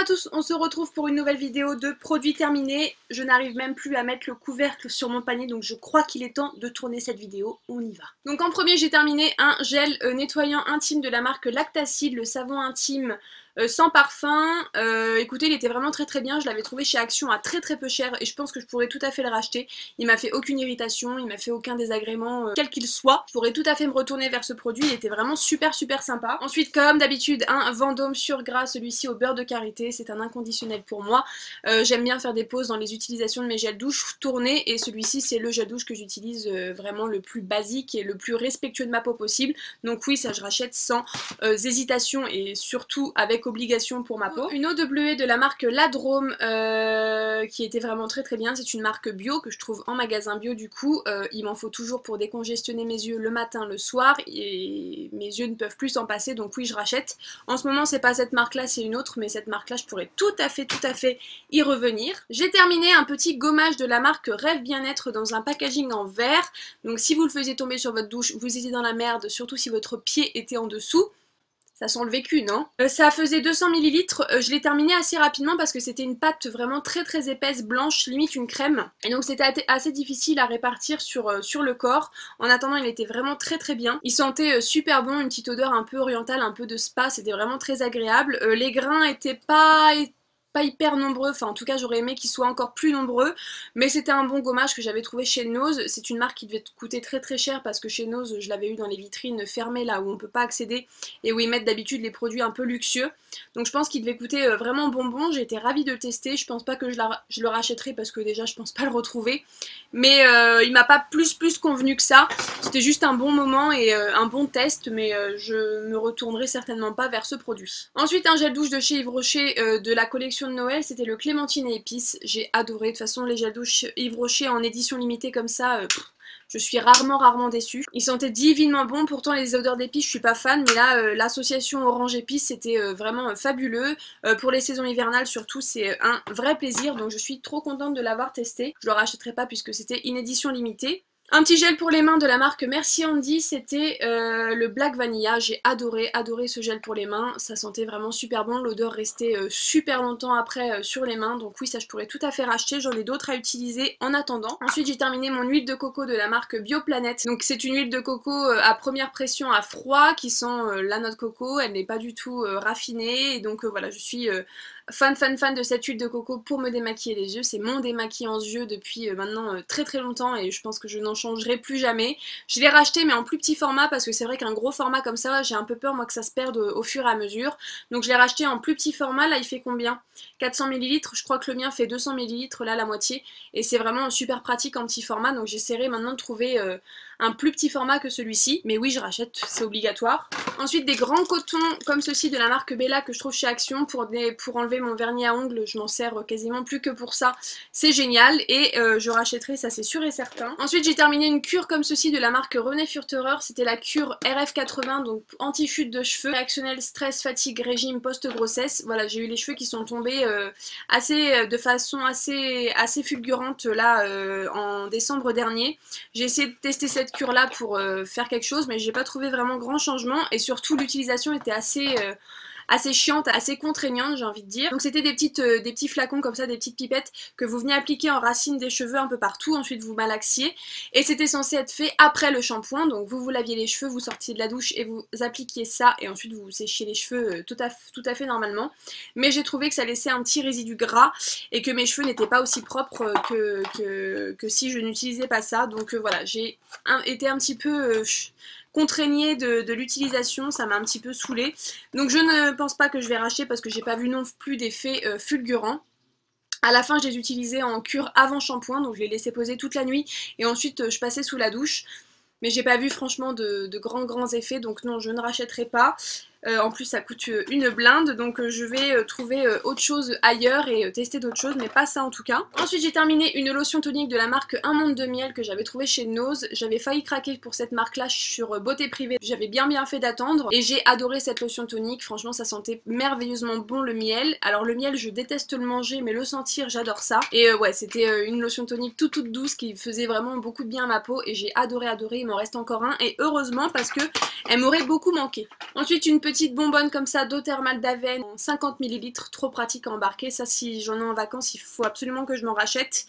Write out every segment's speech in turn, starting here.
à tous, on se retrouve pour une nouvelle vidéo de produits terminés. Je n'arrive même plus à mettre le couvercle sur mon panier, donc je crois qu'il est temps de tourner cette vidéo. On y va. Donc en premier, j'ai terminé un gel nettoyant intime de la marque Lactacide, le savon intime sans parfum. Écoutez, il était vraiment très bien. Je l'avais trouvé chez Action à très peu cher et je pense que je pourrais tout à fait le racheter. Il m'a fait aucune irritation, il m'a fait aucun désagrément, quel qu'il soit. Je pourrais tout à fait me retourner vers ce produit, il était vraiment super sympa. Ensuite, comme d'habitude, un Vendôme sur gras, celui-ci au beurre de karité, c'est un inconditionnel pour moi. J'aime bien faire des pauses dans les utilisations de mes gels douche tournés et celui-ci c'est le gel douche que j'utilise vraiment le plus basique et le plus respectueux de ma peau possible. Donc oui, ça je rachète sans hésitation et surtout avec obligation pour ma peau. Une eau de bleuet de la marque La Drôme qui était vraiment très bien. C'est une marque bio que je trouve en magasin bio du coup. Il m'en faut toujours pour décongestionner mes yeux le matin, le soir et mes yeux ne peuvent plus s'en passer donc oui je rachète. En ce moment c'est pas cette marque là, c'est une autre mais cette marque là je pourrais tout à fait y revenir. J'ai terminé un petit gommage de la marque Rêve Bien-être dans un packaging en verre. Donc si vous le faisiez tomber sur votre douche, vous étiez dans la merde, surtout si votre pied était en dessous. Ça sent le vécu, non? Ça faisait 200 ml, je l'ai terminé assez rapidement parce que c'était une pâte vraiment très épaisse, blanche, limite une crème. Et donc c'était assez difficile à répartir sur le corps. En attendant, il était vraiment très bien. Il sentait super bon, une petite odeur un peu orientale, un peu de spa, c'était vraiment très agréable. Les grains étaient pas hyper nombreux, enfin en tout cas j'aurais aimé qu'ils soient encore plus nombreux, mais c'était un bon gommage que j'avais trouvé chez Nose. C'est une marque qui devait coûter très cher parce que chez Nose je l'avais eu dans les vitrines fermées là où on peut pas accéder et où ils mettent d'habitude les produits un peu luxueux, donc je pense qu'il devait coûter vraiment bonbon. J'ai été ravie de le tester, je pense pas que je le rachèterai parce que déjà je pense pas le retrouver, mais il m'a pas plus convenu que ça. C'était juste un bon moment et un bon test, mais je me retournerai certainement pas vers ce produit. Ensuite un gel douche de chez Yves Rocher de la collection de Noël, c'était le clémentine et épices. J'ai adoré. De toute façon les gels douche Yves Rocher en édition limitée comme ça, je suis rarement déçue. Il sentait divinement bon, pourtant les odeurs d'épices je suis pas fan, mais là l'association orange épice c'était vraiment fabuleux. Pour les saisons hivernales surtout c'est un vrai plaisir, donc je suis trop contente de l'avoir testé. Je le rachèterai pas puisque c'était une édition limitée. Un petit gel pour les mains de la marque Merci Andy, c'était le Black Vanilla. J'ai adoré ce gel pour les mains, ça sentait vraiment super bon, l'odeur restait super longtemps après sur les mains, donc oui ça je pourrais tout à fait racheter, j'en ai d'autres à utiliser en attendant. Ensuite j'ai terminé mon huile de coco de la marque Bioplanète, donc c'est une huile de coco à première pression à froid qui sent la noix de coco, elle n'est pas du tout raffinée, et donc voilà je suis fan de cette huile de coco pour me démaquiller les yeux. C'est mon démaquillant yeux depuis maintenant très longtemps et je pense que je n'en changerai plus jamais. Je l'ai racheté mais en plus petit format parce que c'est vrai qu'un gros format comme ça, j'ai un peu peur moi que ça se perde au fur et à mesure. Donc je l'ai racheté en plus petit format, là il fait combien? 400 ml, je crois que le mien fait 200 ml, là la moitié. Et c'est vraiment super pratique en petit format, donc j'essaierai maintenant de trouver un plus petit format que celui-ci. Mais oui je rachète, c'est obligatoire. Ensuite des grands cotons comme ceux-ci de la marque Bella que je trouve chez Action pour enlever mon vernis à ongles, je m'en sers quasiment plus que pour ça, c'est génial et je rachèterai, ça c'est sûr et certain. Ensuite j'ai terminé une cure comme ceci de la marque René Furterer, c'était la cure RF80, donc anti-chute de cheveux, réactionnel stress, fatigue, régime post-grossesse. Voilà, j'ai eu les cheveux qui sont tombés de façon assez fulgurante là en décembre dernier. J'ai essayé de tester cette cure là pour faire quelque chose mais j'ai pas trouvé vraiment grand changement et surtout l'utilisation était assez chiante, assez contraignante j'ai envie de dire. Donc c'était des petits flacons comme ça, des petites pipettes que vous veniez appliquer en racine des cheveux un peu partout, ensuite vous malaxiez et c'était censé être fait après le shampoing, donc vous laviez les cheveux, vous sortiez de la douche et vous appliquiez ça et ensuite vous séchiez les cheveux tout à fait normalement, mais j'ai trouvé que ça laissait un petit résidu gras et que mes cheveux n'étaient pas aussi propres que si je n'utilisais pas ça, donc voilà, j'ai été un petit peu contraignée de l'utilisation, ça m'a un petit peu saoulée. Donc je ne pense pas que je vais racheter parce que j'ai pas vu non plus d'effet fulgurant. À la fin je les utilisais en cure avant shampoing, donc je les laissais poser toute la nuit et ensuite je passais sous la douche. Mais j'ai pas vu franchement de grands effets, donc non je ne rachèterai pas. En plus ça coûte une blinde, donc je vais trouver autre chose ailleurs et tester d'autres choses, mais pas ça en tout cas. Ensuite j'ai terminé une lotion tonique de la marque Un Monde de Miel que j'avais trouvé chez Nose. J'avais failli craquer pour cette marque là sur Beauté Privée, j'avais bien fait d'attendre et j'ai adoré cette lotion tonique. Franchement ça sentait merveilleusement bon le miel. Alors le miel je déteste le manger mais le sentir j'adore ça. Et ouais c'était une lotion tonique toute douce qui faisait vraiment beaucoup de bien à ma peau et j'ai adoré, il m'en reste encore un et heureusement parce que elle m'aurait beaucoup manqué. Ensuite une petite petite bonbonne comme ça d'eau thermale d'Aven en 50 ml, trop pratique à embarquer. Ça, si j'en ai en vacances, il faut absolument que je m'en rachète.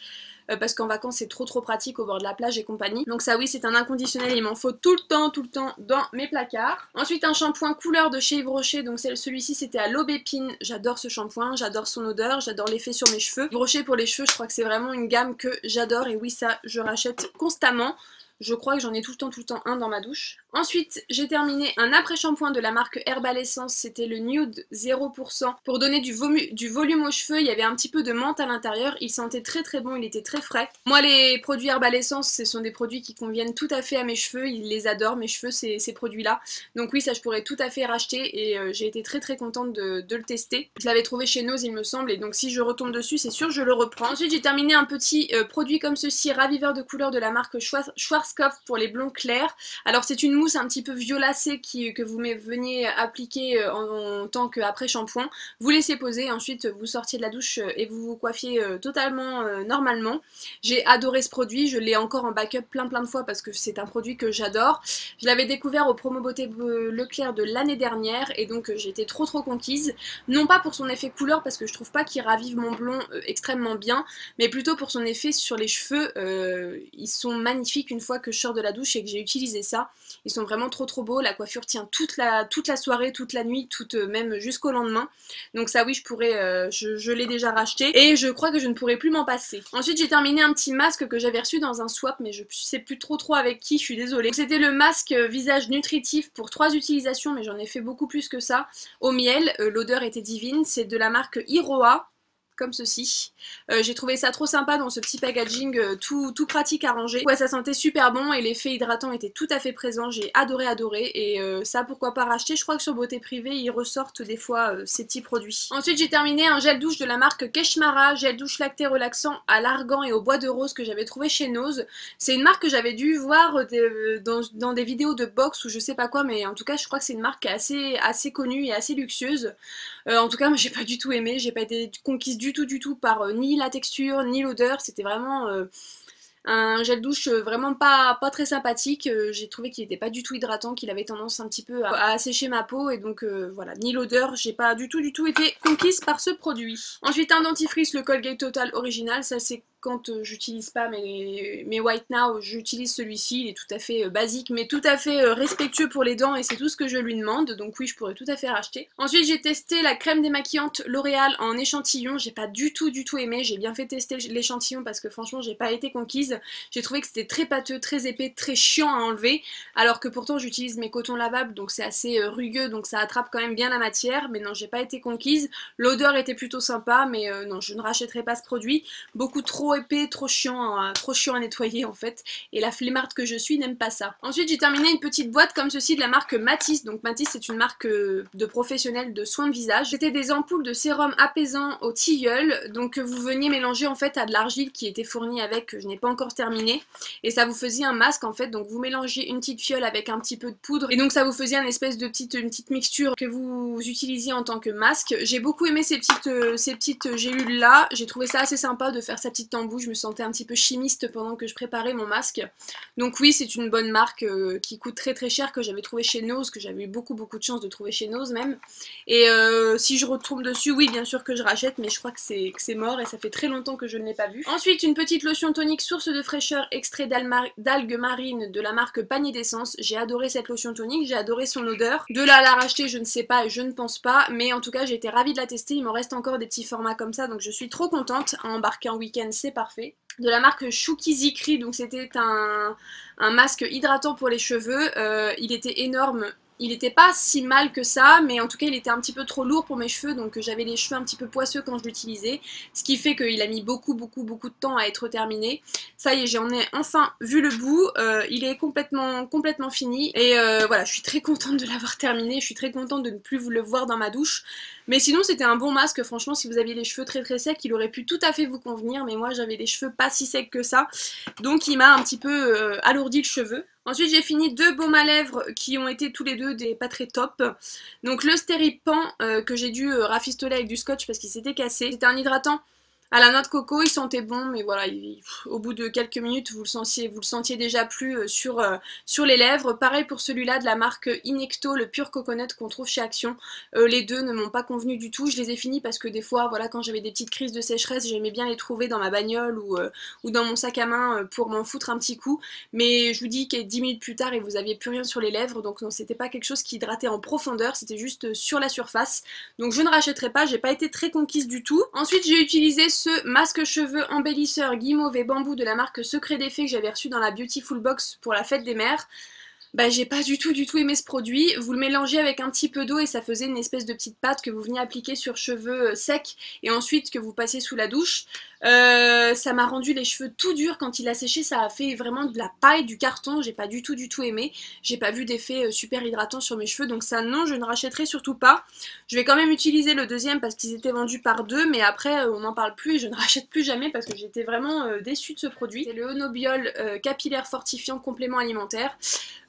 Parce qu'en vacances c'est trop pratique au bord de la plage et compagnie. Donc ça oui, c'est un inconditionnel, il m'en faut tout le temps dans mes placards. Ensuite un shampoing couleur de chez Yves Rocher, donc celui-ci c'était à l'aubépine. J'adore ce shampoing, j'adore son odeur, j'adore l'effet sur mes cheveux. Yves Rocher pour les cheveux, je crois que c'est vraiment une gamme que j'adore et oui, ça je rachète constamment. Je crois que j'en ai tout le temps un dans ma douche. Ensuite, j'ai terminé un après-shampoing de la marque Herbal Essence, c'était le Nude 0%. Pour donner du volume aux cheveux, il y avait un petit peu de menthe à l'intérieur, il sentait très bon, il était très frais. Moi, les produits Herbal Essence, ce sont des produits qui conviennent tout à fait à mes cheveux, ils les adorent, mes cheveux, ces produits-là. Donc oui, ça je pourrais tout à fait racheter et j'ai été très contente de le tester. Je l'avais trouvé chez Nose, il me semble, et donc si je retombe dessus, c'est sûr, je le reprends. Ensuite, j'ai terminé un petit produit comme ceci, raviveur de couleur de la marque Schwarzkopf pour les blonds clairs. Alors c'est une mousse un petit peu violacée que vous veniez appliquer en tant qu'après shampoing. Vous laissez poser, ensuite vous sortiez de la douche et vous vous coiffiez totalement normalement. J'ai adoré ce produit, je l'ai encore en backup plein de fois parce que c'est un produit que j'adore. Je l'avais découvert au Promo Beauté Leclerc de l'année dernière et donc j'ai été trop conquise. Non pas pour son effet couleur parce que je trouve pas qu'il ravive mon blond extrêmement bien, mais plutôt pour son effet sur les cheveux. Ils sont magnifiques une fois que je sors de la douche et que j'ai utilisé ça. Ils sont vraiment trop beaux, la coiffure tient toute la soirée, toute la nuit, même jusqu'au lendemain. Donc ça oui, je l'ai déjà racheté et je crois que je ne pourrai plus m'en passer. Ensuite j'ai terminé un petit masque que j'avais reçu dans un swap mais je sais plus trop avec qui, je suis désolée. C'était le masque visage nutritif pour 3 utilisations mais j'en ai fait beaucoup plus que ça. Au miel, l'odeur était divine, c'est de la marque Iroha. Comme ceci. J'ai trouvé ça trop sympa dans ce petit packaging tout pratique à ranger. Ouais, ça sentait super bon et l'effet hydratant était tout à fait présent. J'ai adoré et ça pourquoi pas racheter. Je crois que sur Beauté Privée ils ressortent des fois ces petits produits. Ensuite j'ai terminé un gel douche de la marque Keshmara, gel douche lacté relaxant à l'argan et au bois de rose que j'avais trouvé chez Nose. C'est une marque que j'avais dû voir dans des vidéos de box ou je sais pas quoi, mais en tout cas je crois que c'est une marque assez connue et assez luxueuse. En tout cas moi j'ai pas du tout aimé, j'ai pas été conquise du tout par ni la texture ni l'odeur, c'était vraiment un gel douche vraiment pas très sympathique. J'ai trouvé qu'il était pas du tout hydratant, qu'il avait tendance un petit peu à assécher ma peau et donc voilà, ni l'odeur, j'ai pas du tout été conquise par ce produit. Ensuite un dentifrice, le Colgate Total original, ça c'est quand j'utilise pas mes White Now, j'utilise celui-ci, il est tout à fait basique mais tout à fait respectueux pour les dents et c'est tout ce que je lui demande, donc oui je pourrais tout à fait racheter. Ensuite j'ai testé la crème démaquillante L'Oréal en échantillon, j'ai pas du tout aimé, j'ai bien fait tester l'échantillon parce que franchement j'ai pas été conquise, j'ai trouvé que c'était très pâteux, très épais, très chiant à enlever, alors que pourtant j'utilise mes cotons lavables donc c'est assez rugueux donc ça attrape quand même bien la matière, mais non j'ai pas été conquise, l'odeur était plutôt sympa mais non je ne rachèterai pas ce produit, beaucoup trop épais, trop chiant à nettoyer en fait, et la flemmarde que je suis n'aime pas ça. Ensuite j'ai terminé une petite boîte comme ceci de la marque Matisse, donc Matisse c'est une marque de professionnels de soins de visage. C'était des ampoules de sérum apaisant au tilleul, donc vous veniez mélanger en fait à de l'argile qui était fournie avec, que je n'ai pas encore terminé, et ça vous faisait un masque en fait, donc vous mélangez une petite fiole avec un petit peu de poudre, et donc ça vous faisait une espèce de une petite mixture que vous utilisiez en tant que masque. J'ai beaucoup aimé ces petites gélules là, j'ai trouvé ça assez sympa de faire sa petite tambouille, je me sentais un petit peu chimiste pendant que je préparais mon masque. Donc oui, c'est une bonne marque qui coûte très cher, que j'avais trouvé chez Nose, que j'avais eu beaucoup de chance de trouver chez Nose même. Et si je retombe dessus, oui bien sûr que je rachète, mais je crois que c'est mort et ça fait très longtemps que je ne l'ai pas vu. Ensuite une petite lotion tonique source de fraîcheur extrait d'algues marines de la marque Panier d'essence. J'ai adoré cette lotion tonique, j'ai adoré son odeur. De là à la racheter je ne sais pas et je ne pense pas, mais en tout cas j'ai été ravie de la tester, il m'en reste encore des petits formats comme ça donc je suis trop contente. À embarquer en week-end c'est parfait. De la marque Chouki Zikri, donc c'était un masque hydratant pour les cheveux, il était énorme. Il était pas si mal que ça, mais en tout cas il était un petit peu trop lourd pour mes cheveux, donc j'avais les cheveux un petit peu poisseux quand je l'utilisais, ce qui fait qu'il a mis beaucoup de temps à être terminé. Ça y est, j'en ai enfin vu le bout, il est complètement fini, et voilà, je suis très contente de l'avoir terminé, je suis très contente de ne plus vous le voir dans ma douche. Mais sinon c'était un bon masque, franchement si vous aviez les cheveux très secs, il aurait pu tout à fait vous convenir, mais moi j'avais les cheveux pas si secs que ça, donc il m'a un petit peu alourdi le cheveu. Ensuite j'ai fini 2 baumes à lèvres qui ont été tous les deux pas très top. Donc le Stéripan que j'ai dû rafistoler avec du scotch parce qu'il s'était cassé. C'était un hydratant À la noix de coco, il sentait bon, mais voilà, au bout de quelques minutes, vous le sentiez déjà plus sur les lèvres. Pareil pour celui-là de la marque Inecto, le pur coconut qu'on trouve chez Action. Les deux ne m'ont pas convenu du tout. Je les ai finis parce que des fois, voilà, quand j'avais des petites crises de sécheresse, j'aimais bien les trouver dans ma bagnole ou dans mon sac à main pour m'en foutre un petit coup. Mais je vous dis que 10 minutes plus tard, et vous aviez plus rien sur les lèvres, donc non, c'était pas quelque chose qui hydratait en profondeur, c'était juste sur la surface. Donc je ne rachèterai pas, j'ai pas été très conquise du tout. Ensuite, j'ai utilisé ce masque cheveux embellisseur guimauve et bambou de la marque Secret d'Effet que j'avais reçu dans la Beautiful Box pour la fête des mères. Bah j'ai pas du tout aimé ce produit. Vous le mélangez avec un petit peu d'eau et ça faisait une espèce de petite pâte que vous veniez appliquer sur cheveux secs et ensuite que vous passiez sous la douche. Ça m'a rendu les cheveux tout durs quand il a séché, ça a fait vraiment de la paille, du carton, j'ai pas du tout aimé. J'ai pas vu d'effet super hydratant sur mes cheveux, donc ça non, je ne rachèterai surtout pas. Je vais quand même utiliser le deuxième parce qu'ils étaient vendus par deux, mais après on n'en parle plus et je ne rachète plus jamais parce que j'étais vraiment déçue de ce produit. C'est le Onobiol capillaire fortifiant complément alimentaire.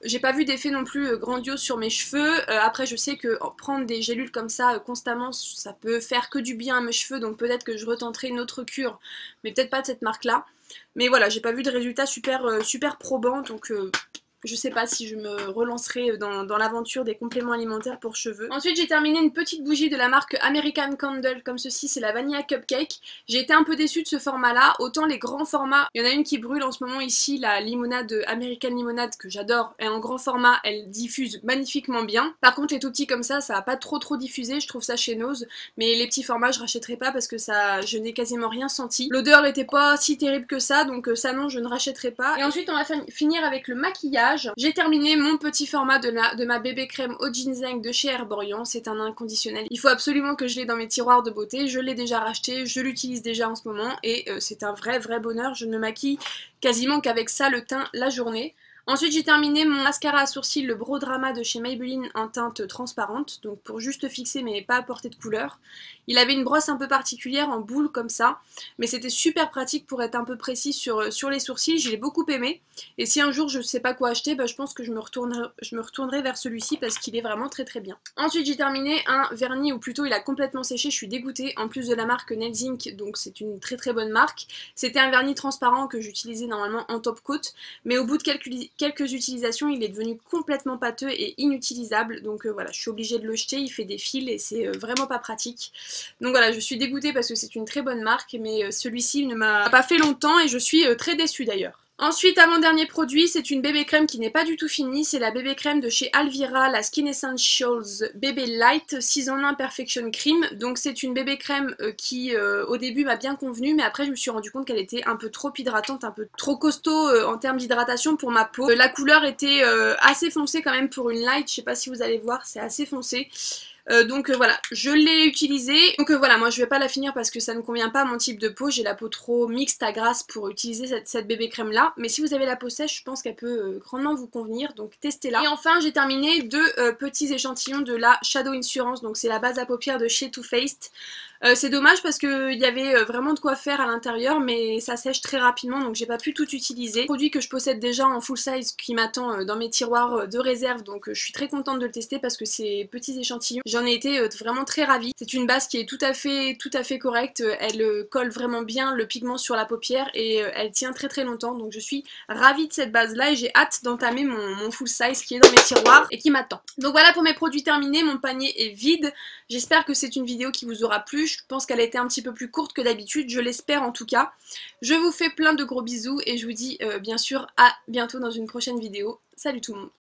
J'ai pas vu d'effet non plus grandiose sur mes cheveux. Après, je sais que prendre des gélules comme ça constamment, ça peut faire que du bien à mes cheveux. Donc peut-être que je retenterai une autre cure, mais peut-être pas de cette marque-là. Mais voilà, j'ai pas vu de résultats super probants. Donc je sais pas si je me relancerai dans l'aventure des compléments alimentaires pour cheveux. Ensuite, j'ai terminé une petite bougie de la marque American Candle, comme ceci, c'est la Vanilla Cupcake. J'ai été un peu déçue de ce format-là. Autant les grands formats, il y en a une qui brûle en ce moment ici, la limonade American Limonade, que j'adore, et en grand format, elle diffuse magnifiquement bien. Par contre, les tout petits comme ça a pas trop diffusé, je trouve ça chez Nose. Mais les petits formats, je rachèterai pas parce que ça, je n'ai quasiment rien senti. L'odeur était pas si terrible que ça, donc ça non, je ne rachèterai pas. Et ensuite, on va finir avec le maquillage. J'ai terminé mon petit format de ma bébé crème au ginseng de chez Herborian, c'est un inconditionnel. Il faut absolument que je l'ai dans mes tiroirs de beauté, je l'ai déjà racheté, je l'utilise déjà en ce moment et c'est un vrai bonheur, je ne maquille quasiment qu'avec ça le teint la journée. Ensuite j'ai terminé mon mascara à sourcils, le Brow Drama de chez Maybelline en teinte transparente, donc pour juste fixer mais pas apporter de couleur. Il avait une brosse un peu particulière en boule comme ça, mais c'était super pratique pour être un peu précis sur les sourcils, je l'ai beaucoup aimé. Et si un jour je sais pas quoi acheter, bah, je pense que je me retournerai vers celui-ci parce qu'il est vraiment très bien. Ensuite j'ai terminé un vernis, ou plutôt il a complètement séché, je suis dégoûtée, en plus de la marque Nails Inc, donc c'est une très bonne marque. C'était un vernis transparent que j'utilisais normalement en top coat, mais au bout de quelques utilisations il est devenu complètement pâteux et inutilisable, donc voilà, je suis obligée de le jeter, il fait des fils et c'est vraiment pas pratique. Donc voilà, je suis dégoûtée parce que c'est une très bonne marque, mais celui-ci ne m'a pas fait longtemps et je suis très déçue d'ailleurs. Ensuite, avant-dernier produit, c'est une bébé crème qui n'est pas du tout finie, c'est la bébé crème de chez Alvira, la Skin Essentials Bébé Light 6 en 1 Perfection Cream. Donc c'est une bébé crème qui au début m'a bien convenu, mais après je me suis rendu compte qu'elle était un peu trop hydratante, un peu trop costaud en termes d'hydratation pour ma peau. La couleur était assez foncée quand même pour une light, je sais pas si vous allez voir, c'est assez foncé. Donc voilà, je l'ai utilisée. Donc voilà, moi je vais pas la finir parce que ça ne convient pas à mon type de peau. J'ai la peau trop mixte à grasse pour utiliser cette bébé crème là. Mais si vous avez la peau sèche, je pense qu'elle peut grandement vous convenir. Donc testez-la. Et enfin, j'ai terminé deux petits échantillons de la Shadow Insurance. Donc c'est la base à paupières de chez Too Faced. C'est dommage parce qu'il y avait vraiment de quoi faire à l'intérieur, mais ça sèche très rapidement, donc j'ai pas pu tout utiliser. Produit que je possède déjà en full size qui m'attend dans mes tiroirs de réserve, donc je suis très contente de le tester parce que ces petits échantillons, j'en ai été vraiment très ravie. C'est une base qui est tout à fait correcte, elle colle vraiment bien le pigment sur la paupière et elle tient très longtemps, donc je suis ravie de cette base là et j'ai hâte d'entamer mon full size qui est dans mes tiroirs et qui m'attend. Donc voilà pour mes produits terminés, mon panier est vide. J'espère que c'est une vidéo qui vous aura plu. Je pense qu'elle a été un petit peu plus courte que d'habitude, je l'espère en tout cas. Je vous fais plein de gros bisous et je vous dis bien sûr à bientôt dans une prochaine vidéo. Salut tout le monde!